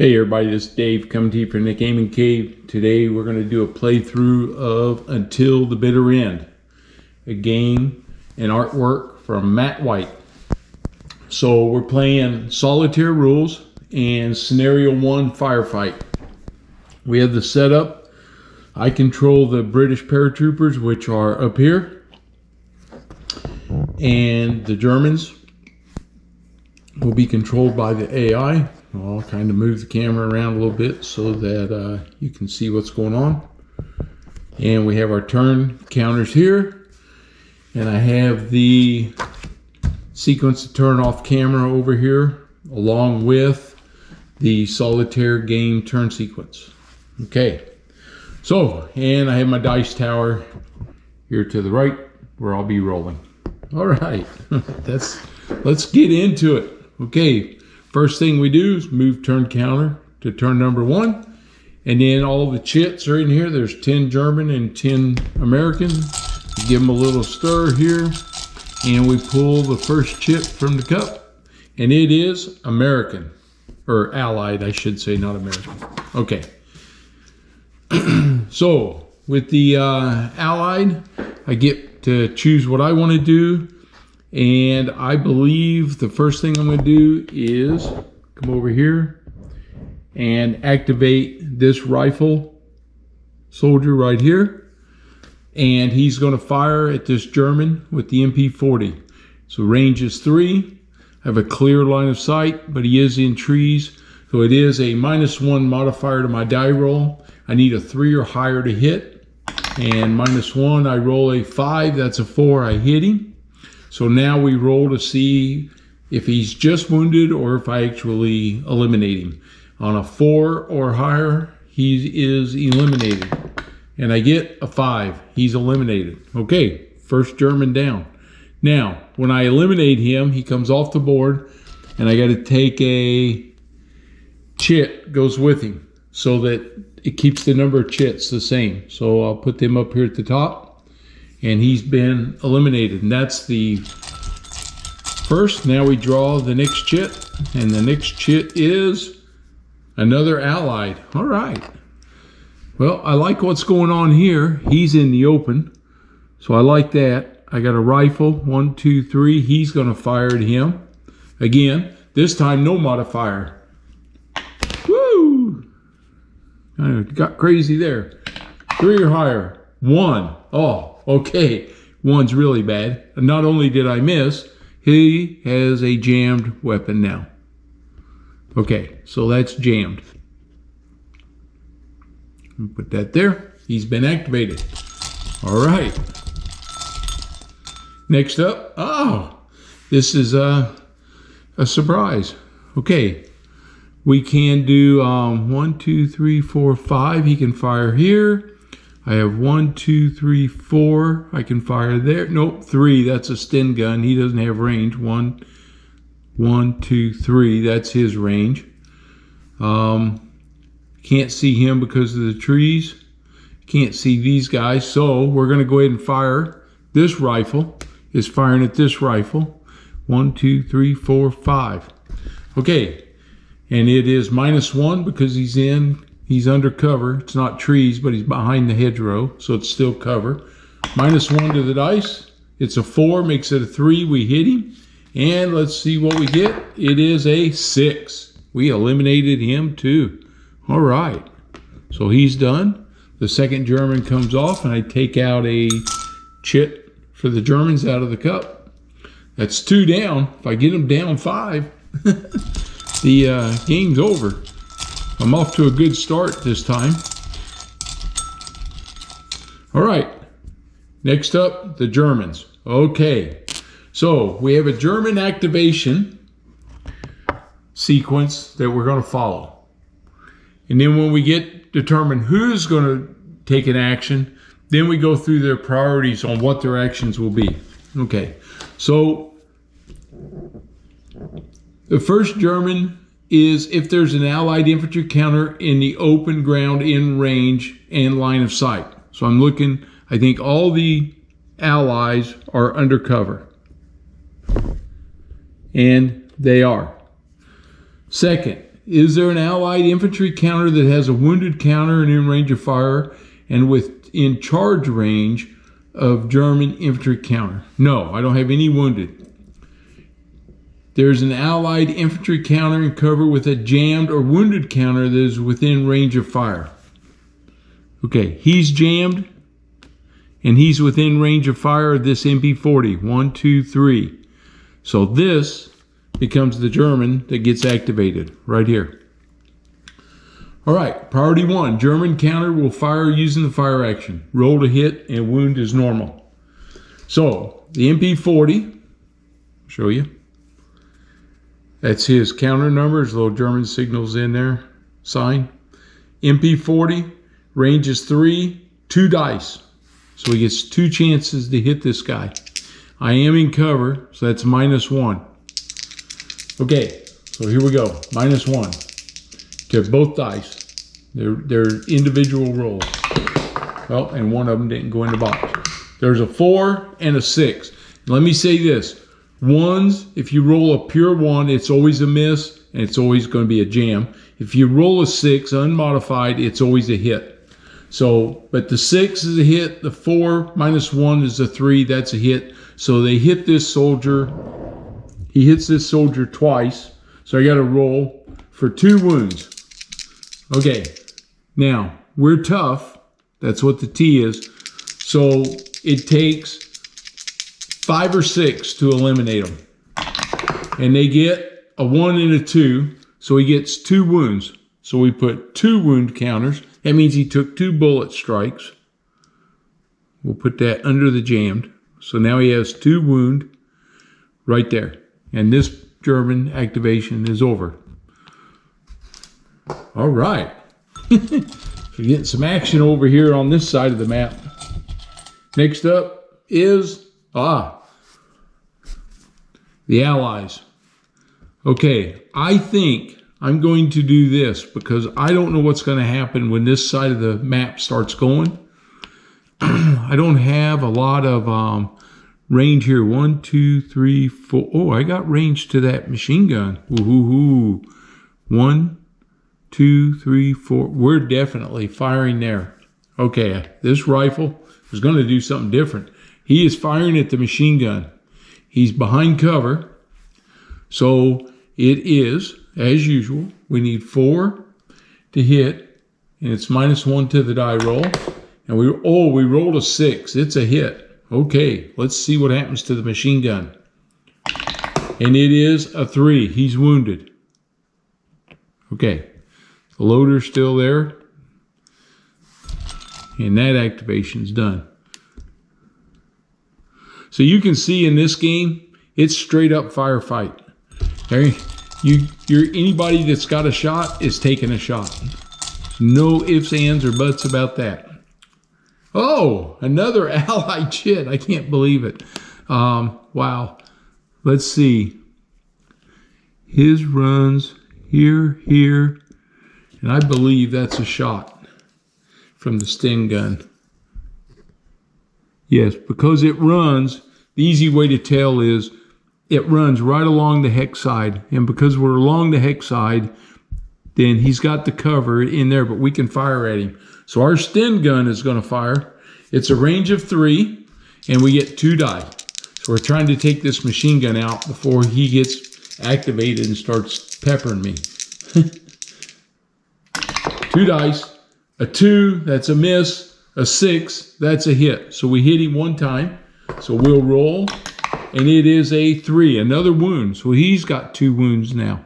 Hey everybody, this is Dave coming to you from the Gaming Cave. Today we're going to do a playthrough of Until the Bitter End, a game and artwork from Matt White. So we're playing Solitaire rules and Scenario 1 Firefight. We have the setup. I control the British paratroopers, which are up here, and the Germans will be controlled by the AI. I'll kind of move the camera around a little bit so that you can see what's going on. And we have our turn counters here. And I have the sequence to turn off camera over here, along with the Solitaire game turn sequence. Okay, so, and I have my dice tower here to the right where I'll be rolling. All right, let's get into it. Okay. First thing we do is move turn counter to turn number 1. And then all the chits are in here. There's 10 German and 10 American. Give them a little stir here. And we pull the first chit from the cup. And it is American. Or Allied, I should say, not American. Okay. So, with the Allied, I get to choose what I want to do. And I believe the first thing I'm going to do is come over here and activate this rifle soldier right here. And he's going to fire at this German with the MP40. So range is 3. I have a clear line of sight, but he is in trees. So it is a -1 modifier to my die roll. I need a 3 or higher to hit. And -1, I roll a 5. That's a 4. I hit him. So now we roll to see if he's just wounded or if I actually eliminate him. On a 4 or higher, he is eliminated. And I get a 5. He's eliminated. Okay, first German down. Now, when I eliminate him, he comes off the board, and I got to take a chit, goes with him, so that it keeps the number of chits the same. So I'll put them up here at the top. And he's been eliminated. And that's the first. Now we draw the next chit. And the next chit is another Allied. All right. Well, I like what's going on here. He's in the open. So I like that. I got a rifle. 1, 2, 3. He's going to fire at him. Again, this time no modifier. Woo! I got crazy there. 3 or higher. 1. Oh. Okay, 1's really bad. And not only did I miss, he has a jammed weapon now. Okay, so that's jammed. Put that there. He's been activated. All right. Next up, this is a surprise. Okay, we can do 1, 2, 3, 4, 5. He can fire here. I have 1, 2, 3, 4. I can fire there. Nope, 3. That's a Sten gun. He doesn't have range. 1, 2, 3. That's his range. Can't see him because of the trees. Can't see these guys. So we're going to go ahead and fire. This rifle is firing at this rifle. 1, 2, 3, 4, 5. Okay, and it is -1 because he's under cover. It's not trees, but he's behind the hedgerow, so it's still cover. -1 to the dice. It's a 4, makes it a 3. We hit him. And let's see what we get. It is a 6. We eliminated him too. All right. So he's done. The second German comes off, and I take out a chit for the Germans out of the cup. That's 2 down. If I get them down 5, the game's over. I'm off to a good start this time. All right, next up, the Germans. Okay, so we have a German activation sequence that we're going to follow. And then when we determine who's going to take an action, then we go through their priorities on what their actions will be. Okay, so the first German is if there's an Allied infantry counter in the open ground in range and line of sight. So I'm looking, I think all the Allies are under cover. And they are. Second, Is there an Allied infantry counter that has a wounded counter and in range of fire and within charge range of German infantry counter? No, I don't have any wounded. There's an Allied infantry counter and cover with a jammed or wounded counter that is within range of fire. Okay, he's jammed and he's within range of fire of this MP40. 1, 2, 3. So this becomes the German that gets activated right here. All right, priority 1, German counter will fire using the fire action. Roll to hit and wound is normal. So the MP40, I'll show you. That's his counter number. There's little German signals in there, sign. MP40, range is 3, 2 dice. So he gets 2 chances to hit this guy. I am in cover, so that's -1. Okay, so here we go, -1 to both dice. They're individual rolls. Well, and one of them didn't go in the box. There's a 4 and a 6. Let me say this. Ones, if you roll a pure 1, it's always a miss, and it's always going to be a jam. If you roll a 6 unmodified, it's always a hit. So, but the 6 is a hit, the 4 -1 is a 3, that's a hit. So they hit this soldier, he hits this soldier twice. So I got to roll for 2 wounds. Okay, now we're tough, that's what the T is. So it takes 5 or 6 to eliminate them. And they get a 1 and a 2, so he gets 2 wounds. So we put 2 wound counters. That means he took 2 bullet strikes. We'll put that under the jammed. So now he has 2 wound right there. And this German activation is over. All right. We're getting some action over here on this side of the map. Next up is the Allies. Okay, I think I'm going to do this because I don't know what's going to happen when this side of the map starts going. I don't have a lot of range here. 1, 2, 3, 4. Oh, I got range to that machine gun. Ooh. 1, 2, 3, 4. We're definitely firing there. Okay, this rifle is going to do something different. He is firing at the machine gun. He's behind cover. So it is, as usual, we need 4 to hit, and it's -1 to the die roll. And we rolled a 6. It's a hit. Okay, let's see what happens to the machine gun. And it is a 3. He's wounded. Okay, the loader's still there. And that activation's done. So you can see in this game, it's straight up firefight. Anybody that's got a shot is taking a shot. No ifs, ands, or buts about that. Oh, another Allied shit. I can't believe it. Wow. Let's see. His runs here, and I believe that's a shot from the Sten gun. Yes, because it runs, the easy way to tell is it runs right along the hex side. And because we're along the hex side, then he's got the cover in there, but we can fire at him. So our Sten gun is going to fire. It's a range of 3, and we get 2 die. So we're trying to take this machine gun out before he gets activated and starts peppering me. 2 dice. A 2, that's a miss. A 6, that's a hit. So we hit him 1 time. So we'll roll, and it is a 3, another wound. So he's got 2 wounds now.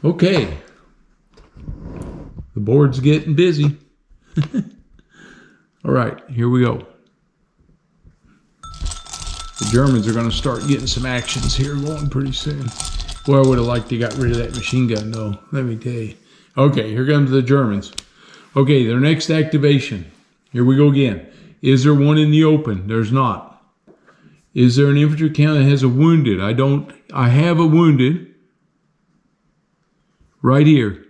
Okay. The board's getting busy. All right, here we go. The Germans are going to start getting some actions here going pretty soon. Boy, I would have liked to got rid of that machine gun, though. Let me tell you. Okay, here comes the Germans. Okay, their next activation. Here we go again. Is there one in the open? There's not. Is there an infantry count that has a wounded? I have a wounded right here.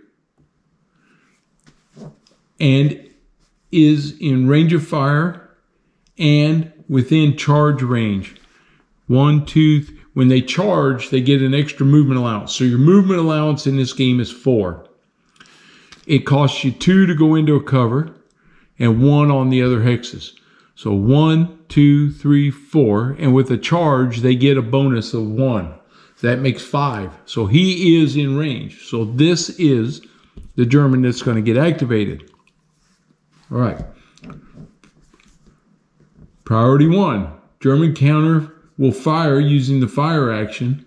And is in range of fire and within charge range. 1, 2, when they charge, they get an extra movement allowance. So your movement allowance in this game is 4. It costs you 2 to go into a cover and 1 on the other hexes. So 1, 2, 3, 4. And with a charge, they get a bonus of 1. So that makes 5. So he is in range. So this is the German that's going to get activated. All right. Priority 1. German counter will fire using the fire action.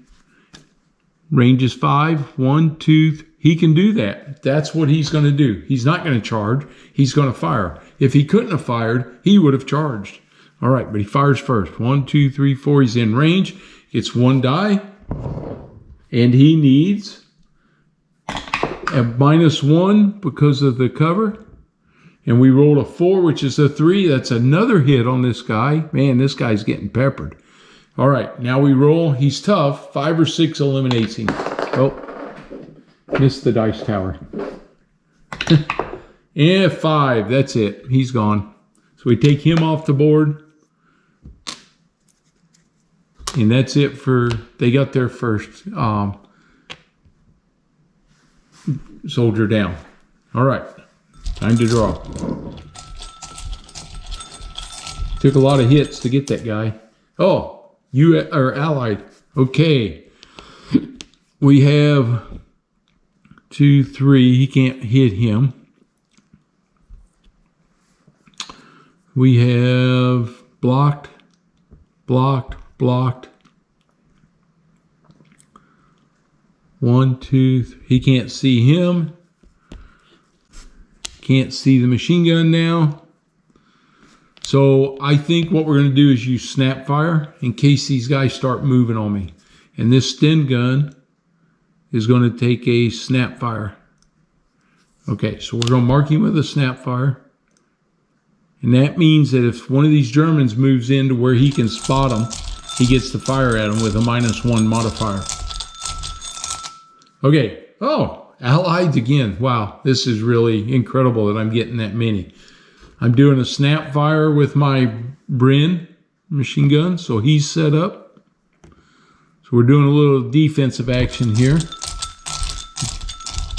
Range is 5. 1, 2, 3. He can do that. That's what he's going to do. He's not going to charge. He's going to fire. If he couldn't have fired, he would have charged. All right, but he fires first. 1, 2, 3, 4. He's in range. It's 1 die. And he needs a -1 because of the cover. And we rolled a 4, which is a 3. That's another hit on this guy. Man, this guy's getting peppered. All right, now we roll. He's tough. 5 or 6 eliminates him. Oh, missed the dice tower. And 5. That's it. He's gone. So we take him off the board. And that's it for... They got their first soldier down. All right. Time to draw. Took a lot of hits to get that guy. Oh, you are allied. Okay. We have 2, 3. He can't hit him. We have blocked, blocked, blocked. 1, 2, 3. He can't see him. Can't see the machine gun now. So I think what we're going to do is use snap fire in case these guys start moving on me. And this Sten gun is going to take a snap fire. Okay, so we're going to mark him with a snap fire. And that means that if one of these Germans moves into where he can spot them, he gets to fire at them with a -1 modifier. Okay. Oh, allied again. Wow, this is really incredible that I'm getting that many. I'm doing a snap fire with my Bren machine gun, so he's set up. So we're doing a little defensive action here.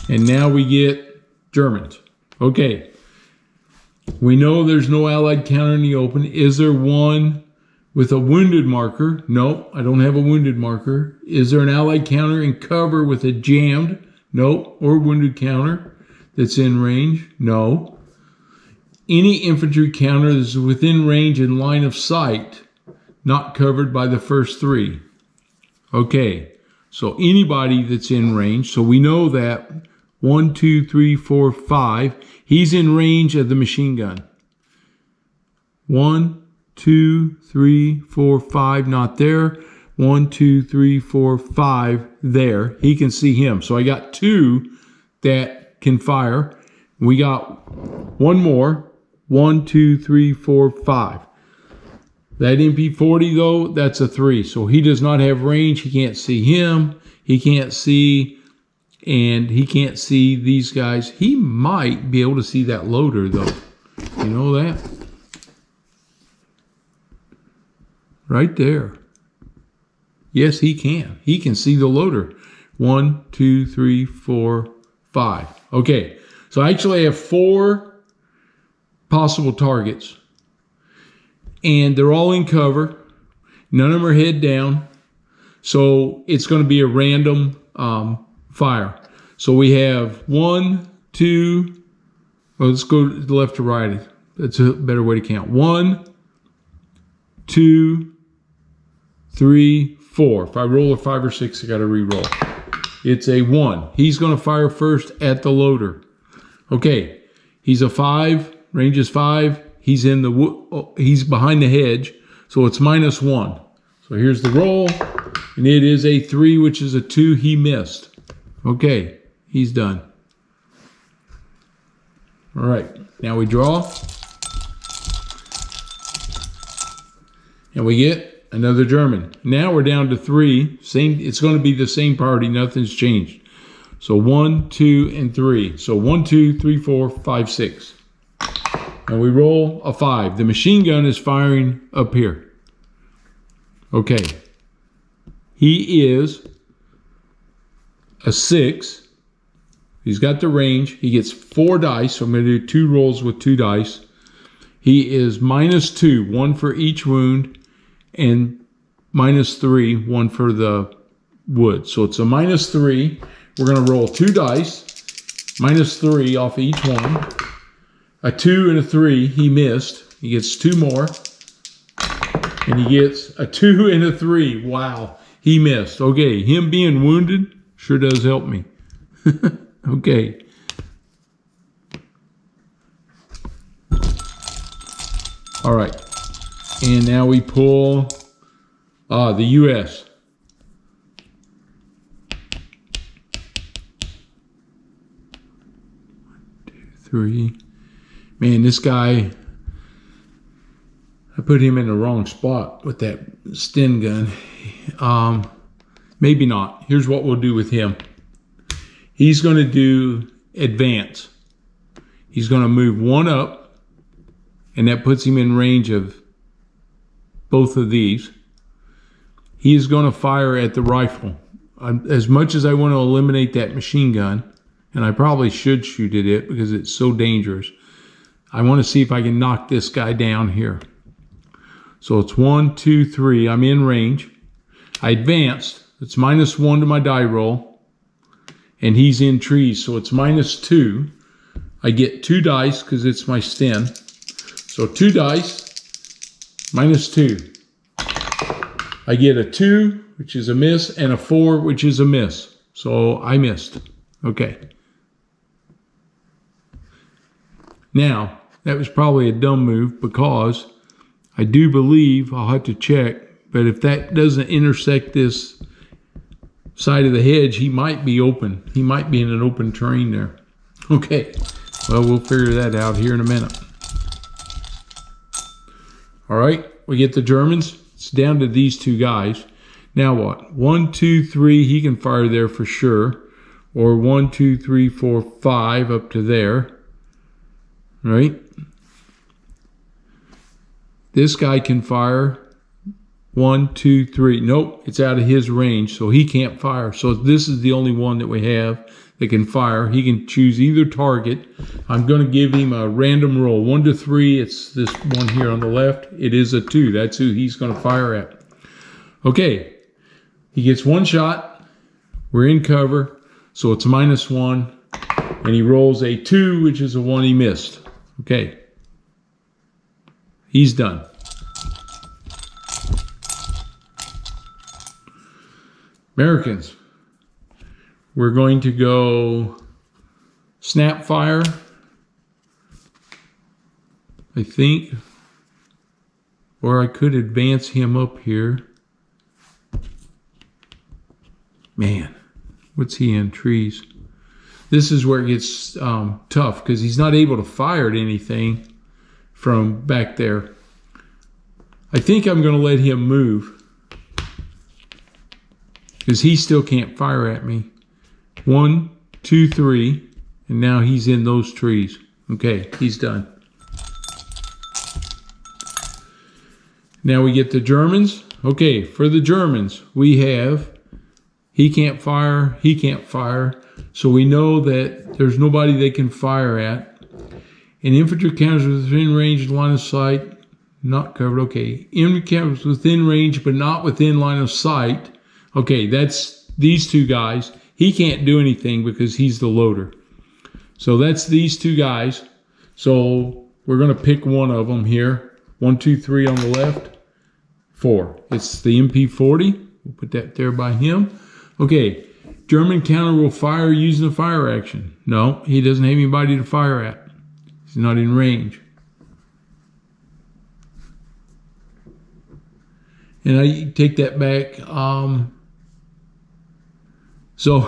And now we get Germans. Okay. We know there's no allied counter in the open. Is there one with a wounded marker? No, I don't have a wounded marker. Is there an allied counter in cover with a jammed? No. Or wounded counter that's in range? No. Any infantry counter that's within range and line of sight, not covered by the first 3. Okay, so anybody that's in range. So we know that 1, 2, 3, 4, 5. He's in range of the machine gun. 1, 2, 3, 4, 5, not there. 1, 2, 3, 4, 5, there. He can see him. So I got 2 that can fire. We got 1 more. 1, 2, 3, 4, 5. That MP40 though, that's a 3. So he does not have range. He can't see him. He can't see, and he can't see these guys. He might be able to see that loader though. You know that? Right there. Yes, he can. He can see the loader. 1, 2, 3, 4, 5. Okay, so actually I have 4 possible targets. And they're all in cover. None of them are head down. So it's going to be a random fire. So we have 1, 2, well, let's go to the left to right. That's a better way to count. 1, 2, 3, 4. If I roll a 5 or 6, I got to re-roll. It's a 1. He's going to fire first at the loader. Okay, he's a 5. Range is 5. He's in the he's behind the hedge, so it's -1. So here's the roll, and it is a 3, which is a 2. He missed. Okay, he's done. All right, now we draw, and we get another German. Now we're down to 3. Same. It's going to be the same party. Nothing's changed. So 1, 2, and 3. So 1, 2, 3, 4, 5, 6. And we roll a 5. The machine gun is firing up here. Okay. He is a 6. He's got the range. He gets 4 dice. So I'm going to do 2 rolls with 2 dice. He is -2, 1 for each wound, and -3, 1 for the wood. So it's a -3. We're going to roll 2 dice, -3 off each one. A 2 and a 3, he missed. He gets 2 more. And he gets a 2 and a 3. Wow, he missed. Okay, him being wounded sure does help me. Okay. All right. And now we pull the U.S. 3. Man, this guy, I put him in the wrong spot with that Sten gun. Maybe not. Here's what we'll do with him. He's going to do advance. He's going to move 1 up, and that puts him in range of both of these. He is going to fire at the rifle. As much as I want to eliminate that machine gun, and I probably should shoot at it because it's so dangerous, I want to see if I can knock this guy down here. So it's 1, 2, 3. I'm in range. I advanced. It's -1 to my die roll. And he's in trees, so it's -2. I get 2 dice because it's my Sten. So 2 dice, -2. I get a 2, which is a miss, and a 4, which is a miss. So I missed. Okay. Now, that was probably a dumb move because I do believe, I'll have to check, but if that doesn't intersect this side of the hedge, he might be open. He might be in an open terrain there. Okay, well, we'll figure that out here in a minute. All right, we get the Germans. It's down to these 2 guys. Now what? 1, 2, 3, he can fire there for sure. Or 1, 2, 3, 4, 5 up to there. Right? This guy can fire 1, 2, 3. Nope, it's out of his range, so he can't fire. So this is the only one that we have that can fire. He can choose either target. I'm going to give him a random roll. 1 to 3, it's this one here on the left. It is a 2. That's who he's going to fire at. Okay, he gets 1 shot. We're in cover, so it's -1. And he rolls a 2, which is a 1 he missed. Okay, he's done. Americans, we're going to go snap fire, I think, or I could advance him up here. Man, what's he in? Trees. This is where it gets tough because he's not able to fire at anything from back there. I think I'm going to let him move because he still can't fire at me. 1, 2, 3, and now he's in those trees. Okay, he's done. Now we get the Germans. Okay, for the Germans, we have he can't fire, he can't fire. So we know that there's nobody they can fire at. And infantry counters within range and line of sight, not covered. Okay, infantry counters within range but not within line of sight. Okay, that's these 2 guys. He can't do anything because he's the loader. So that's these 2 guys. So we're going to pick one of them here. 1, 2, 3 on the left. 4. It's the MP40. We'll put that there by him. Okay, German counter will fire using a fire action. No, he doesn't have anybody to fire at. He's not in range. And I take that back. So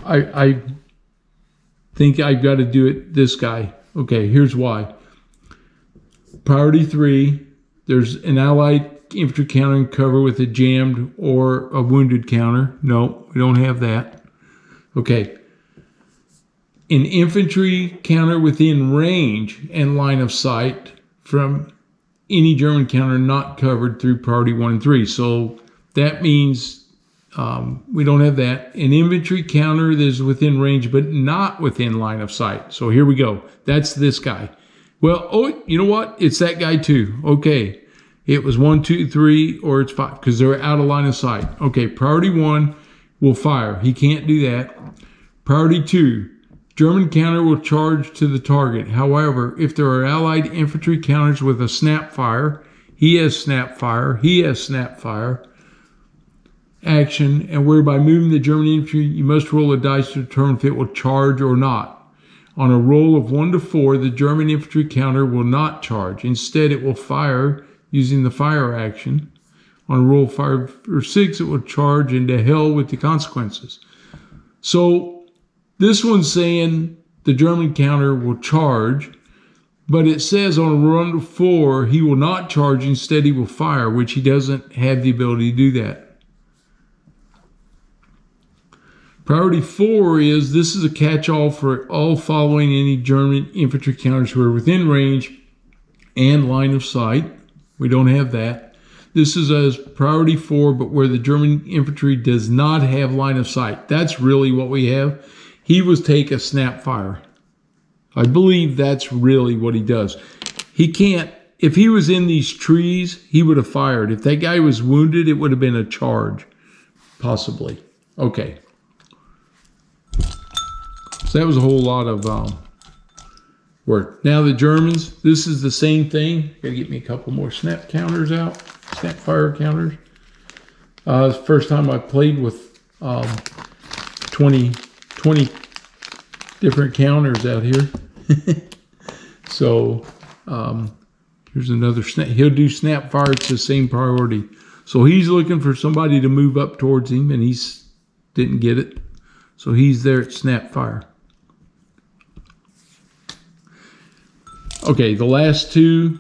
I think I've got to do it this guy. Okay, here's why. Priority 3, there's an allied infantry counter in cover with a jammed or a wounded counter. No, we don't have that. Okay. An infantry counter within range and line of sight from any German counter not covered through priority 1 and 3. So that means we don't have that. An infantry counter that is within range but not within line of sight. So here we go. That's this guy. Well, oh, you know what? It's that guy too. Okay. It was 1, 2, 3, or it's 5 because they're out of line of sight. Okay, priority 1 will fire. He can't do that. Priority 2, German counter will charge to the target. However, if there are Allied infantry counters with a snap fire, he has snap fire, action, and whereby moving the German infantry, you must roll a dice to determine if it will charge or not. On a roll of 1 to 4, the German infantry counter will not charge. Instead, it will fire using the fire action. On a roll of 5 or 6, it will charge into hell with the consequences. So this one's saying the German counter will charge, but it says on a run to 4, he will not charge, instead he will fire, which he doesn't have the ability to do that. Priority 4 is, this is a catch-all for all following any German infantry counters who are within range and line of sight. We don't have that. This is as priority 4, but where the German infantry does not have line of sight. That's really what we have. He was take a snap fire. I believe that's really what he does. He can't, if he was in these trees, he would have fired. If that guy was wounded, it would have been a charge, possibly. Okay. So that was a whole lot of work. Now the Germans, this is the same thing. Gotta get me a couple more snap counters out, snap fire counters. It's the first time I played with 20 different counters out here. So here's another snap. He'll do snap fire. It's the same priority. So he's looking for somebody to move up towards him, and he's didn't get it. So he's there at snap fire. Okay, the last two,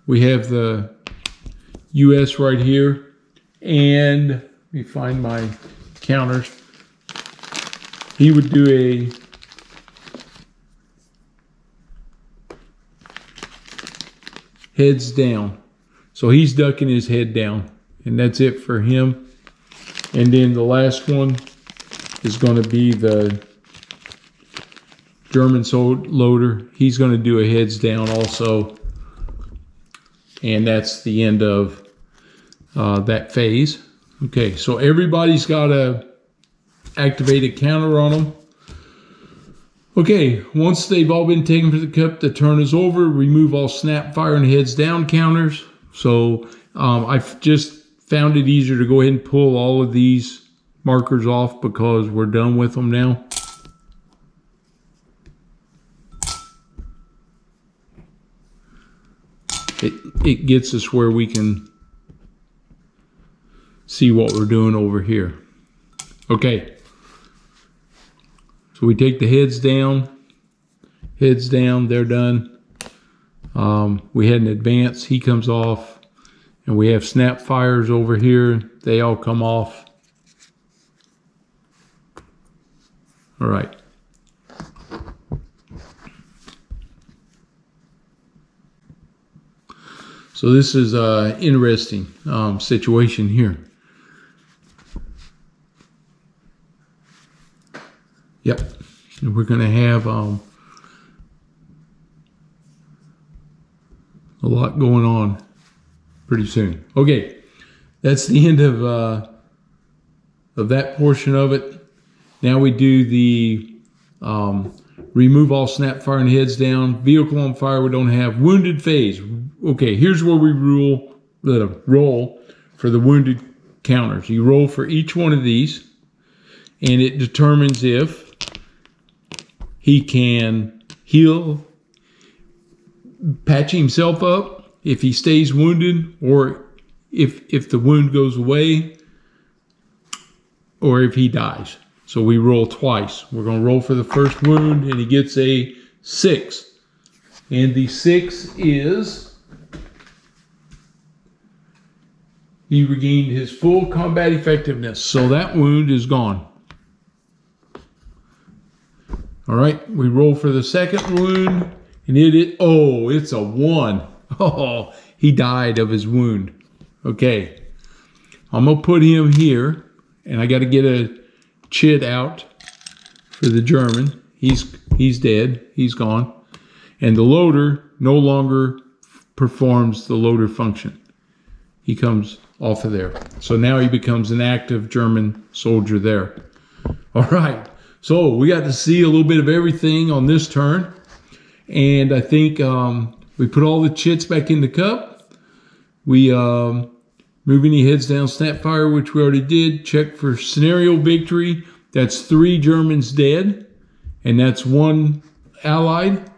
we have the US right here, and let me find my counters. He would do a heads down. So he's ducking his head down, and that's it for him. And then the last one is going to be the German loader. He's going to do a heads down also. And that's the end of that phase. Okay, so everybody's got to activate a counter on them. Okay, once they've all been taken for the cup, the turn is over. Remove all snap fire and heads down counters. So I've just found it easier to go ahead and pull all of these markers off because we're done with them now. It gets us where we can see what we're doing over here. Okay. So we take the heads down, they're done. We had an advance, he comes off, and we have snap fires over here. They all come off. All right. So this is an interesting situation here. Yep, we're going to have a lot going on pretty soon. Okay, that's the end of that portion of it. Now we do the remove all snap fire and heads down. Vehicle on fire, we don't have. Wounded phase. Okay, here's where we roll for the wounded counters. You roll for each one of these, and it determines if he can heal, patch himself up, if he stays wounded, or if the wound goes away, or if he dies. So we roll twice. We're going to roll for the first wound, and he gets a 6. And the 6 is, he regained his full combat effectiveness. So that wound is gone. All right, we roll for the second wound, and it's a 1. Oh, he died of his wound. Okay. I'm gonna put him here, and I got to get a chit out for the German. He's dead. He's gone, and the loader no longer performs the loader function. He comes off of there. So now he becomes an active German soldier there. All right. So we got to see a little bit of everything on this turn, and I think we put all the chits back in the cup. We move any heads down Snapfire, which we already did. Check for scenario victory. That's 3 Germans dead, and that's 1 Allied.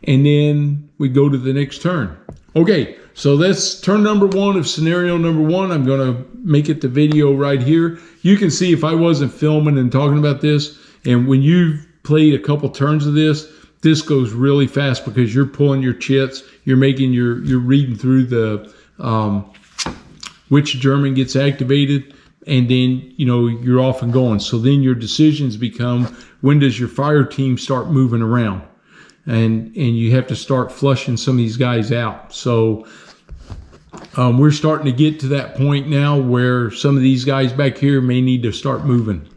And then we go to the next turn. Okay, so that's turn number 1 of scenario number 1. I'm going to make it the video right here. You can see if I wasn't filming and talking about this, and when you've played a couple turns of this, this goes really fast because you're pulling your chits, you're reading through the which German gets activated, and then you're off and going. So then your decisions become, when does your fire team start moving around, and you have to start flushing some of these guys out. So we're starting to get to that point now where some of these guys back here may need to start moving.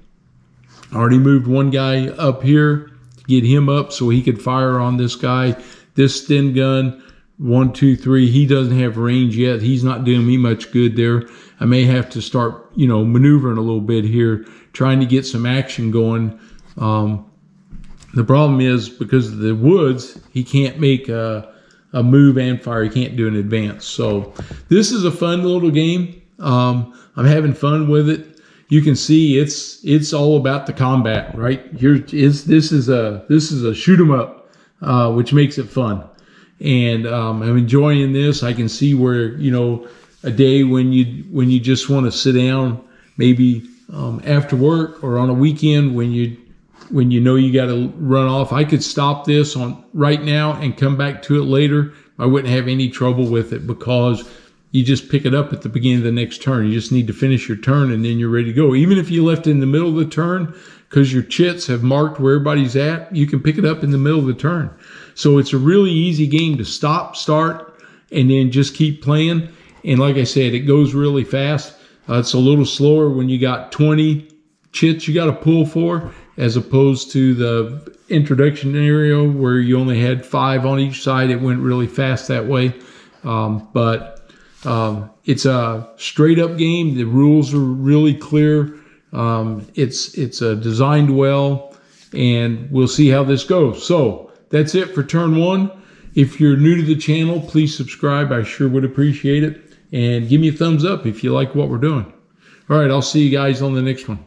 I already moved one guy up here to get him up so he could fire on this guy. This Sten gun, 1, 2, 3, he doesn't have range yet. He's not doing me much good there. I may have to start, maneuvering a little bit here, trying to get some action going. The problem is, because of the woods, he can't make a move and fire. He can't do an advance. So this is a fun little game. I'm having fun with it. You can see it's all about the combat, right? This is a shoot 'em up, which makes it fun. And I'm enjoying this. I can see where a day when you just want to sit down, maybe after work or on a weekend when you got to run off. I could stop this on right now and come back to it later. I wouldn't have any trouble with it because you just pick it up at the beginning of the next turn. You just need to finish your turn and then you're ready to go. Even if you left it in the middle of the turn, because your chits have marked where everybody's at, you can pick it up in the middle of the turn. So it's a really easy game to stop, start, and then just keep playing. And like I said, it goes really fast. It's a little slower when you got 20 chits you got to pull for, as opposed to the introduction scenario where you only had 5 on each side. It went really fast that way. But it's a straight up game. The rules are really clear. It's designed well, and we'll see how this goes. So that's it for turn 1. If you're new to the channel, please subscribe. I sure would appreciate it. And give me a thumbs up if you like what we're doing. All right, I'll see you guys on the next one.